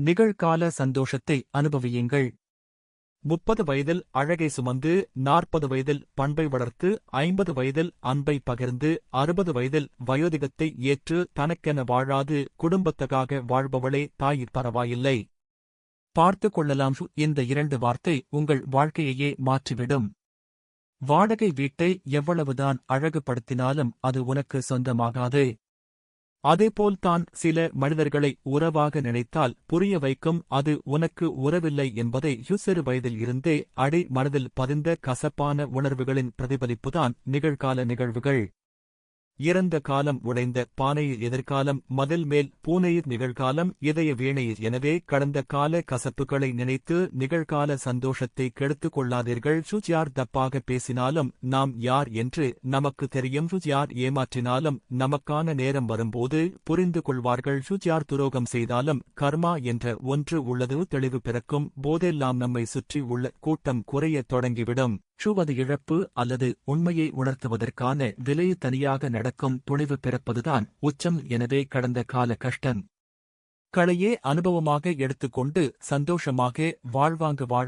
நிகழ்கால சந்தோஷத்தை அனுபவியுங்கள். 30 வயதில் அழகை சுமந்து, 40 வயதில் பண்பை வளர்த்து, 50 வயதில் அன்பை பகிர்ந்து, 60 வயதில் வயோதிகத்தை ஏற்று தனக்கென வாழாது குடும்பத்துக்காக வாழ்பவளே தாய், பரவாயில்லை, பார்த்துக் கொள்ளலாம். இந்த 2 வார்த்தை உங்கள் வாழ்க்கையையே மாற்றிவிடும். வாடகை வீட்டை எவ்வளவுதான் அழகுபடுத்தினாலும் அது உனக்கு சொந்தமாகாது. அதேபோல்தான் சில மனிதர்களை உறவாக நினைத்தால் புரிய வைக்கும் அது உனக்கு உறவில்லை என்பதை சிறு வயதில் இருந்தே அடி மனதில் பதிந்த கசப்பான உணர்வுகளின் பிரதிபலிப்புதான் நிகழ்கால நிகழ்வுகள். இறந்த காலம் உடைந்த பானையில் எதிர்காலம், மதில் மேல் பூனையில் நிகழ்காலம், இதய வீணையில். எனவே கடந்த கால கசப்புகளை நினைத்து நிகழ்கால சந்தோஷத்தை கெடுத்துக் கொள்ளாதீர்கள். யார் தப்பாக பேசினாலும் நாம் யார் என்று நமக்கு தெரியும். யார் ஏமாற்றினாலும் நமக்கான நேரம் வரும்போது புரிந்து கொள்வார்கள். யார் துரோகம் செய்தாலும் கர்மா என்ற ஒன்று உள்ளது. தெளிவு பிறக்கும் போதெல்லாம் நம்மை சுற்றி உள்ள கூட்டம் குறையத் தொடங்கிவிடும். அது இழப்பு அல்லது உண்மையை உணர்த்துவதற்கான விலை தனியாக நடக்கும் துணிவு பிறப்பதுதான் உச்சம். எனவே கடந்த கால கஷ்டம் களையே அனுபவமாக எடுத்துக்கொண்டு சந்தோஷமாக வாழ்வாங்க வாழ